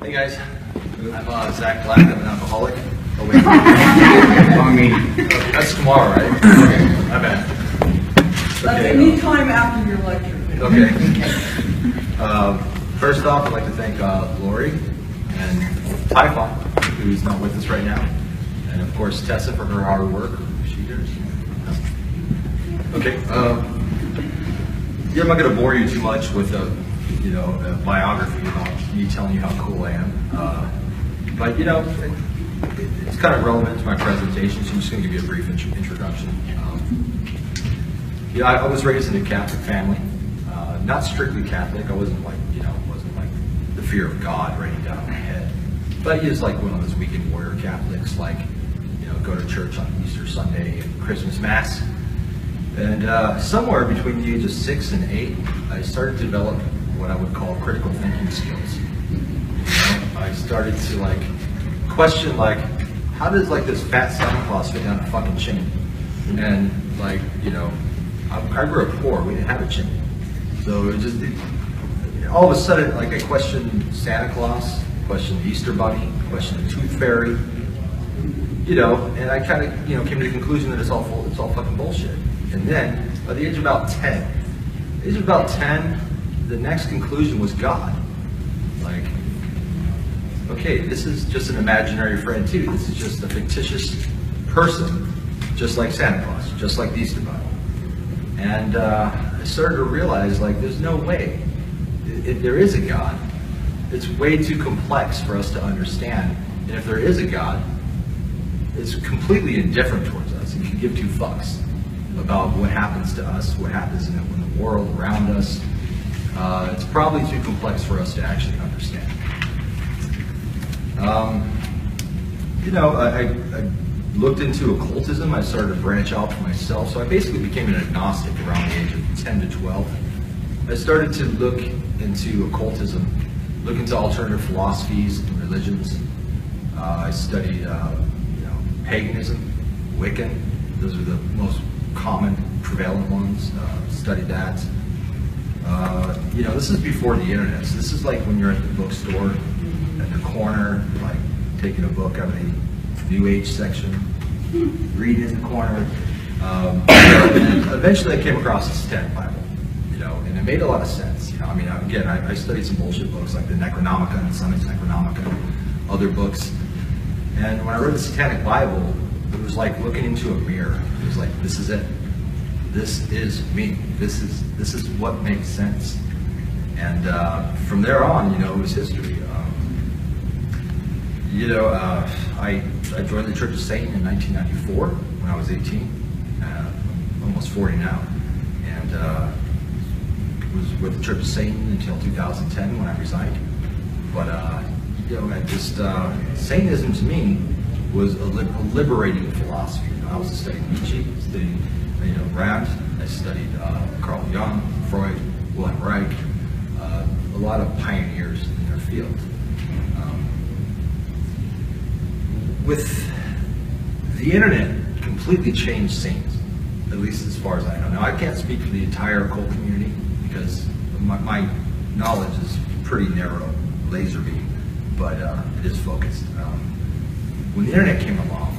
Hey guys, I'm Zach Black. I'm an alcoholic. Oh wait, wrong meeting. That's tomorrow, right? Okay, my bad. Okay. Any time after your lecture. Okay. First off, I'd like to thank Lori and Typhon, who's not with us right now, and of course Tessa for her hard work. She does. Okay. I'm not going to bore you too much with a biography about me telling you how cool I am. But it's kind of relevant to my presentation, so I'm just going to give you a brief introduction. I was raised in a Catholic family, not strictly Catholic. I wasn't like the fear of God raining down on my head. But he was like one of those weekend warrior Catholics, like go to church on Easter Sunday and Christmas Mass. And somewhere between the age of 6 and 8, I started to develop what I would call critical thinking skills. I started to question how does this fat Santa Claus fit down a fucking chimney? And I grew up poor. We didn't have a chimney, so all of a sudden I questioned Santa Claus, questioned the Easter Bunny, questioned the Tooth Fairy, and I kind of came to the conclusion that it's all fucking bullshit. And then by the age of about 10, the next conclusion was God. Okay, this is just an imaginary friend too. This is just a fictitious person, just like Santa Claus, just like the Easter Bunny. And I started to realize, there's no way. If there is a God, it's way too complex for us to understand. And if there is a God, it's completely indifferent towards us. He can give two fucks about what happens to us, what happens in the world around us. It's probably too complex for us to actually understand. I looked into occultism. I started to branch out for myself. So I basically became an agnostic around the age of 10 to 12. I started to look into occultism, look into alternative philosophies and religions. I studied, paganism, Wiccan. Those are the most common, prevalent ones. Studied that. This is before the internet. So this is when you're at the bookstore, at the corner, taking a book out of the New Age section, reading in the corner. And eventually I came across the Satanic Bible, and it made a lot of sense. I studied some bullshit books like the Necronomicon and Satanism, other books. And when I read the Satanic Bible, it was like looking into a mirror. It was like, this is it. This is me. This is what makes sense. And from there on, it was history. I joined the Church of Satan in 1994 when I was 18, almost 40 now, and was with the Church of Satan until 2010 when I resigned. But Satanism to me was a liberating philosophy. I was studying Nietzsche, studying Rand. I studied Carl Jung, Freud, Wilhelm Reich, a lot of pioneers in their field. With the internet, completely changed Satanism, at least as far as I know. Now, I can't speak for the entire occult community because my knowledge is pretty narrow, laser beam, but it is focused. When the internet came along,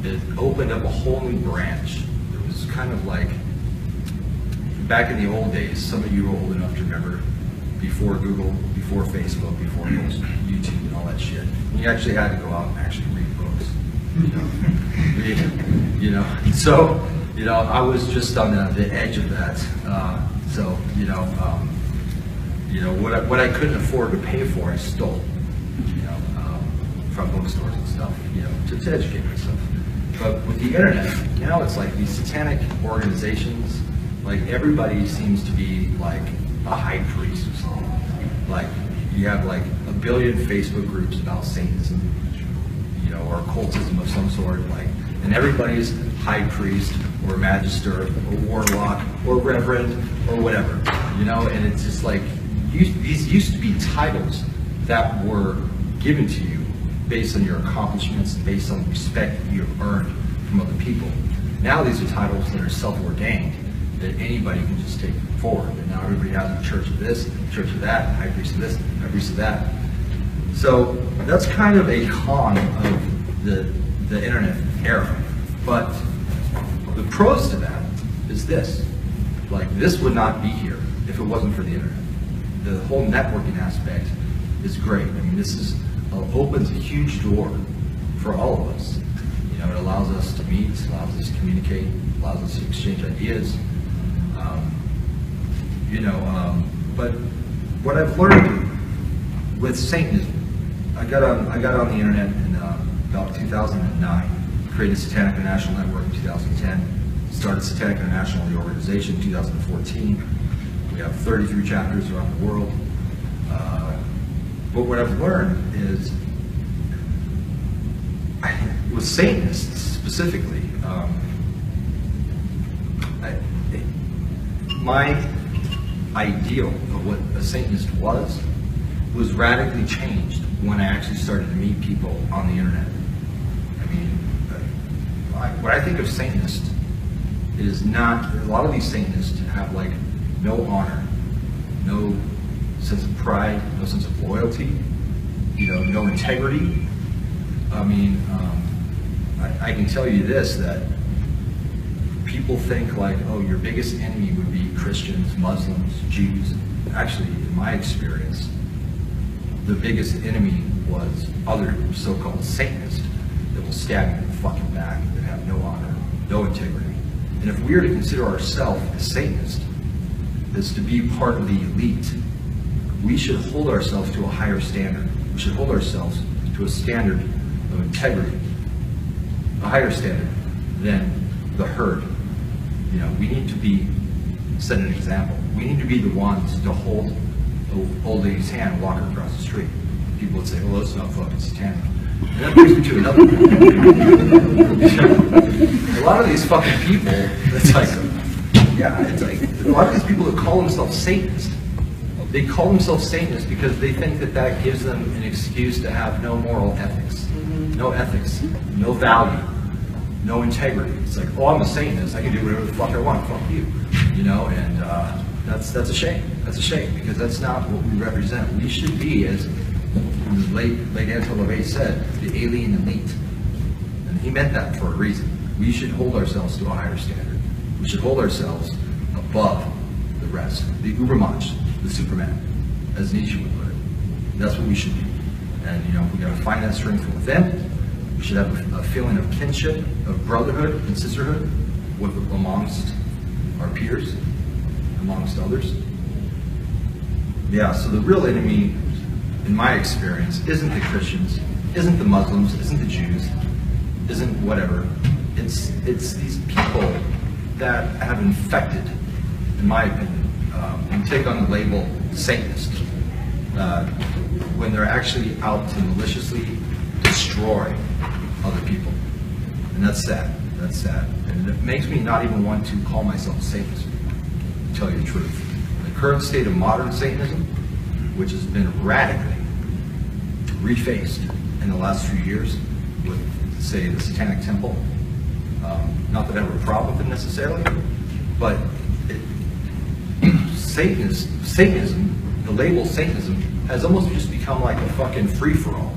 it opened up a whole new branch. It was kind of like, back in the old days, some of you are old enough to remember, before Google, before Facebook, before YouTube and all that shit. You actually had to go out and actually read books, So, I was just on the edge of that. What I couldn't afford to pay for, I stole, from bookstores and stuff, to educate myself. But with the internet, now it's like these satanic organizations, everybody seems to be a high priest or something. You have a billion Facebook groups about Satanism, or occultism of some sort, and everybody's high priest or magister or warlock or reverend or whatever, and it's just these used to be titles that were given to you based on your accomplishments and based on the respect that you've earned from other people. Now these are titles that are self-ordained, that anybody can just take forward. And now everybody has a church of this, a church of that, a high priest of this, a high priest of that. So that's kind of a con of the internet era. But the pros to that is this. Like, this would not be here if it wasn't for the internet. The whole networking aspect is great. I mean, this opens a huge door for all of us. You know, it allows us to meet, allows us to communicate, allows us to exchange ideas. But what I've learned with Satanism, I got on the internet in about 2009, created Satanic International Network in 2010, started Satanic International, the organization, in 2014. We have 33 chapters around the world. But what I've learned is, with Satanists specifically, my ideal of what a Satanist was radically changed when I actually started to meet people on the internet. I mean, what I think of Satanist is not, a lot of these Satanists have like no honor, no sense of pride, no sense of loyalty, no integrity. I mean, I can tell you this, that people think like, oh, your biggest enemy would be Christians, Muslims, Jews. Actually, in my experience, the biggest enemy was other so-called Satanists that will stab you in the fucking back, that have no honor, no integrity. And if we are to consider ourselves as Satanists, as to be part of the elite, we should hold ourselves to a higher standard. We should hold ourselves to a standard of integrity, a higher standard than the herd. We need to set an example. We need to be the ones to hold the old lady's hand and walk her across the street. People would say, well, that's not fucking satanic. And that brings me to another point. A lot of these fucking people, it's like a lot of these people that call themselves Satanists, they call themselves Satanists because they think that gives them an excuse to have no moral ethics, no ethics, no value, no integrity. It's like, oh, I'm a Satanist, I can do whatever the fuck I want, fuck you. And that's a shame. That's a shame, because that's not what we represent. We should be, as the late Anton LaVey said, the alien elite. And he meant that for a reason. We should hold ourselves to a higher standard. We should hold ourselves above the rest. The Ubermensch, the Superman, as Nietzsche would put it. That's what we should be. And we got to find that strength from within. We should have a feeling of kinship, of brotherhood and sisterhood amongst our peers, amongst others. Yeah, so the real enemy, in my experience, isn't the Christians, isn't the Muslims, isn't the Jews, isn't whatever. It's these people that have infected, in my opinion, and take on the label Satanist, when they're actually out to maliciously destroy other people. And that's sad. That's sad. And it makes me not even want to call myself a Satanist, to tell you the truth. The current state of modern Satanism, which has been radically refaced in the last few years with, say, the Satanic Temple. Not that I have a problem with it necessarily, but Satanism, the label Satanism, has almost just become like a fucking free-for-all.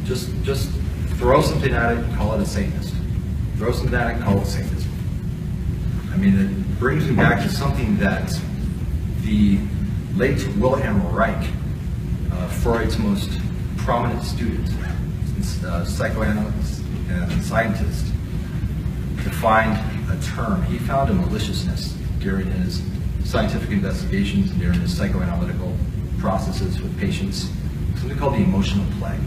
Just throw something at it and call it a Satanist. Throw something at it and call it Satanism. I mean, it brings me back to something that the late Wilhelm Reich, Freud's most prominent student, psychoanalyst and scientist, defined a term. He found a maliciousness during his scientific investigations and during his psychoanalytical processes with patients, something called the emotional plague,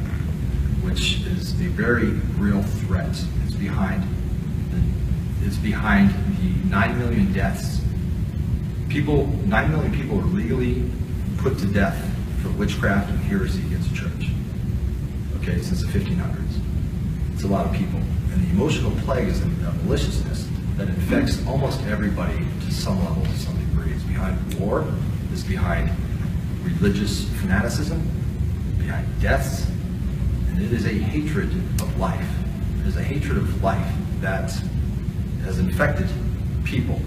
which is a very real threat. It's behind the 9 million deaths. 9 million people were legally put to death for witchcraft and heresy against the church. Okay, since the 1500s. It's a lot of people. And the emotional plague is a maliciousness that infects almost everybody to some level, to some degree. It's behind war, it's behind religious fanaticism, behind deaths, and it is a hatred of life. It is a hatred of life that has infected people,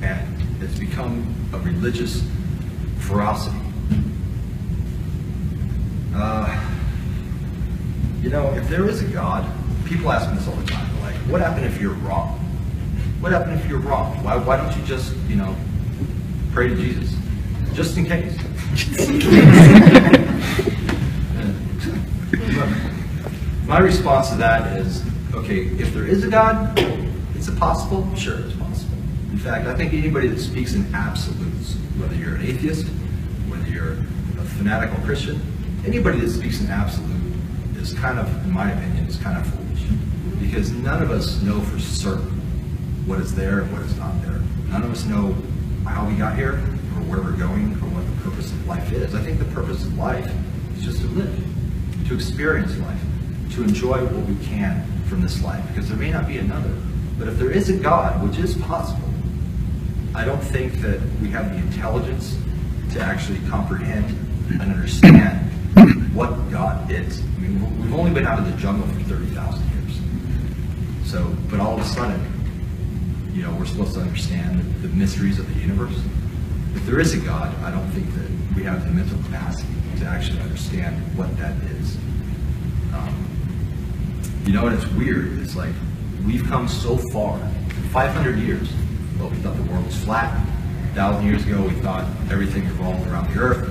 and it's become a religious ferocity. You know, if there is a God, people ask me this all the time. They're like, what happened if you're wrong? What happened if you're wrong? Why don't you just, you know, pray to Jesus? Just in case. My response to that is, okay, if there is a God, is it possible? Sure, it's possible. In fact, I think anybody that speaks in absolutes, whether you're an atheist, whether you're a fanatical Christian, anybody that speaks in absolute is kind of, in my opinion, is kind of foolish. Because none of us know for certain what is there and what is not there. None of us know how we got here, or where we're going, or what the purpose of life is. I think the purpose of life is just to live, to experience life, to enjoy what we can from this life, because there may not be another. But if there is a God, which is possible, I don't think that we have the intelligence to actually comprehend and understand what God is. I mean, we've only been out of the jungle for 30,000 years. So, but all of a sudden, you know, we're supposed to understand the mysteries of the universe. If there is a God, I don't think that we have the mental capacity to actually understand what that is. You know, and it's weird. It's like, we've come so far. 500 years, well, we thought the world was flat. 1,000 years ago, we thought everything revolved around the Earth.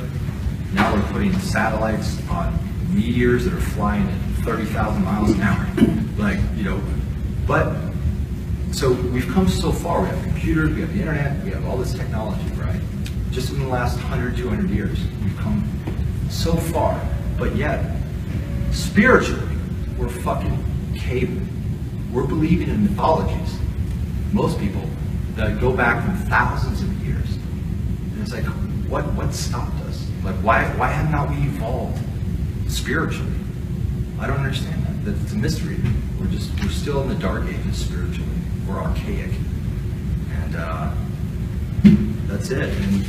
Now we're putting satellites on meteors that are flying at 30,000 miles an hour. Like, you know, but, so we've come so far. We have computers, we have the internet, we have all this technology, right? Just in the last 100, 200 years, we've come so far. But yet, spiritually, we're fucking caving. We're believing in mythologies, most people, that go back from thousands of years. And it's like, what stopped us? Like, why have not we evolved spiritually? I don't understand that. It's a mystery. We're still in the dark ages spiritually. We're archaic. And that's it. And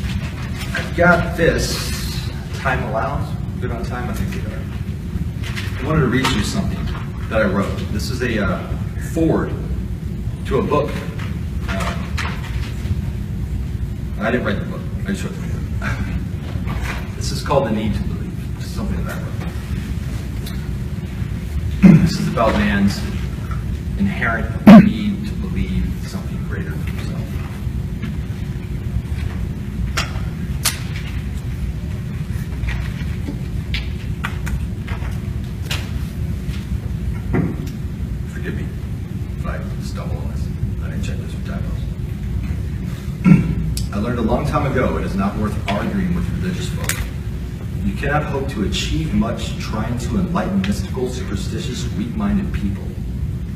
I've got this. Time allows. Good on time? I think we are. I wanted to read you something that I wrote. This is a foreword to a book. I didn't write the book. I just wrote the book. This is called The Need to Believe. This is something that I wrote. This is about man's inherent need to believe something greater than himself. Forgive me if I stumble on this. I didn't check this for typos. I learned a long time ago it is not worth arguing with religious folk. You cannot hope to achieve much trying to enlighten mystical, superstitious, weak-minded people.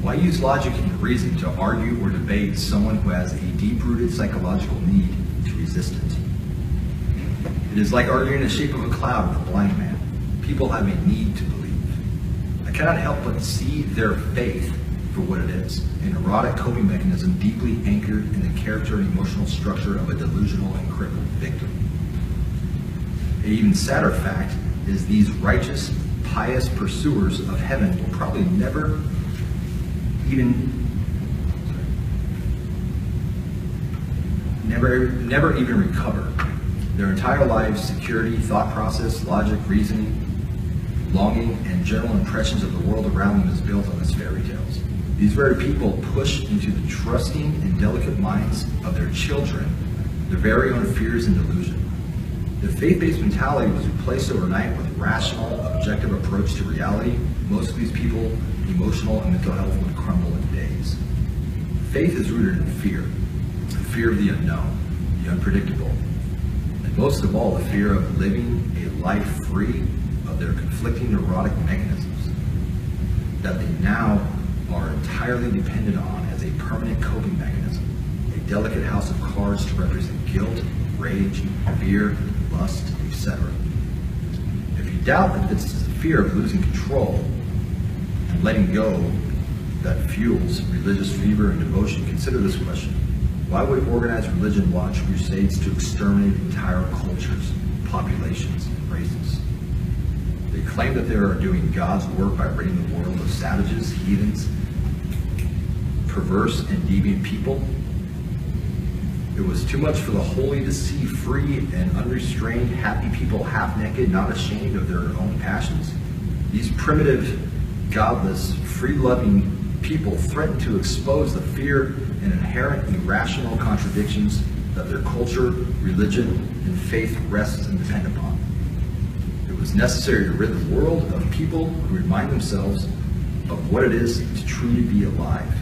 Why use logic and reason to argue or debate someone who has a deep-rooted psychological need to resist it? It is like arguing the shape of a cloud with a blind man. People have a need to believe. I cannot help but see their faith for what it is, an erotic coping mechanism deeply anchored in the character and emotional structure of a delusional and crippled victim. An even sadder fact is these righteous, pious pursuers of heaven will probably never even recover. Their entire lives, security, thought process, logic, reasoning, longing, and general impressions of the world around them is built on these fairy tales. These very people push into the trusting and delicate minds of their children their very own fears and delusion. If faith-based mentality was replaced overnight with a rational, objective approach to reality, most of these people's emotional and mental health would crumble in days. Faith is rooted in fear. The fear of the unknown, the unpredictable, and most of all, the fear of living a life free of their conflicting neurotic mechanisms that they now are entirely dependent on as a permanent coping mechanism, a delicate house of cards to represent guilt, rage, fear, lust, etc. If you doubt that this is the fear of losing control and letting go that fuels religious fever and devotion, consider this question. Why would organized religion launch crusades to exterminate entire cultures, populations, and races? They claim that they are doing God's work by ridding the world of savages, heathens, perverse and deviant people. It was too much for the holy to see free and unrestrained, happy people half naked, not ashamed of their own passions. These primitive godless, free-loving people threatened to expose the fear and inherent irrational contradictions that their culture, religion, and faith rests and depend upon. It was necessary to rid the world of people who remind themselves of what it is to truly be alive.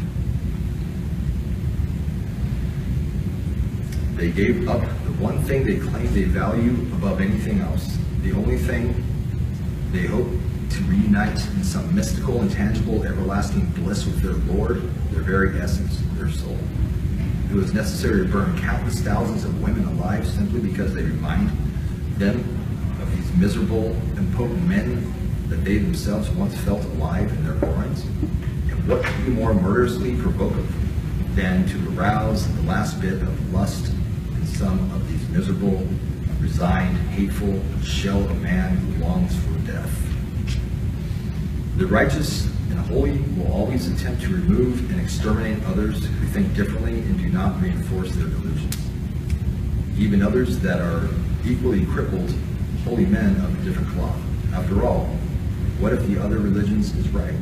They gave up the one thing they claimed they value above anything else, the only thing they hoped to reunite in some mystical, intangible, everlasting bliss with their Lord, their very essence, their soul. It was necessary to burn countless thousands of women alive simply because they remind them of these miserable, impotent men that they themselves once felt alive in their groins. And what could be more murderously provocative than to arouse the last bit of lust in some of these miserable, resigned, hateful shell of a man who longs for death? The righteous and holy will always attempt to remove and exterminate others who think differently and do not reinforce their delusions. Even others that are equally crippled, holy men of a different cloth. After all, what if the other religions is right?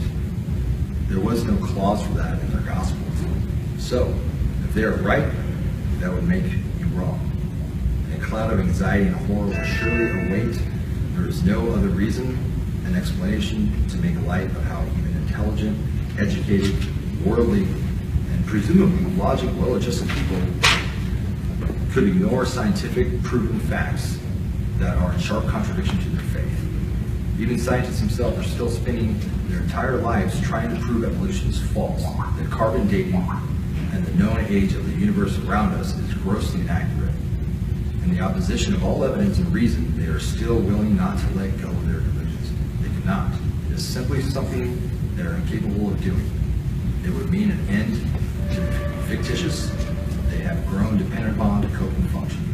There was no clause for that in their gospels. So, if they are right, that would make you wrong. And a cloud of anxiety and horror will surely await. There is no other reason and explanation to make light of how even intelligent, educated, worldly, and presumably logic, well-adjusted people could ignore scientific, proven facts that are in sharp contradiction to their faith. Even scientists themselves are still spending their entire lives trying to prove evolution is false, that carbon dating and the known age of the universe around us is grossly inaccurate. In the opposition of all evidence and reason, they are still willing not to let go of their delusions. They cannot. It is simply something they are incapable of doing. It would mean an end to the fictitious they have grown dependent upon to cope and function.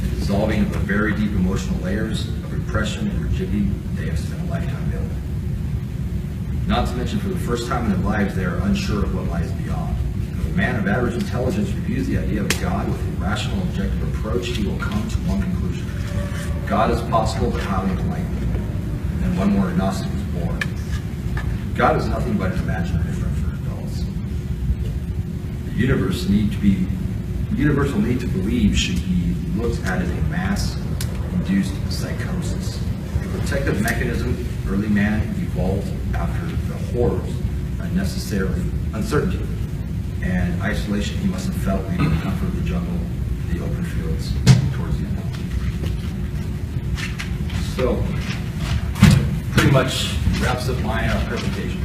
The dissolving of the very deep emotional layers of repression and rigidity they have spent a lifetime building. Not to mention, for the first time in their lives, they are unsure of what lies beyond. If a man of average intelligence reviews the idea of God with a rational, objective approach, he will come to one conclusion. God is possible, but highly unlikely. And one more agnostic is born. God is nothing but an imaginary friend for adults. The universal need to believe should be looked at as a mass-induced psychosis. A protective mechanism early man evolved after the horrors, unnecessarily uncertainty, and isolation he must have felt leaving the comfort of the jungle, the open fields, towards the end. So, pretty much wraps up my presentation.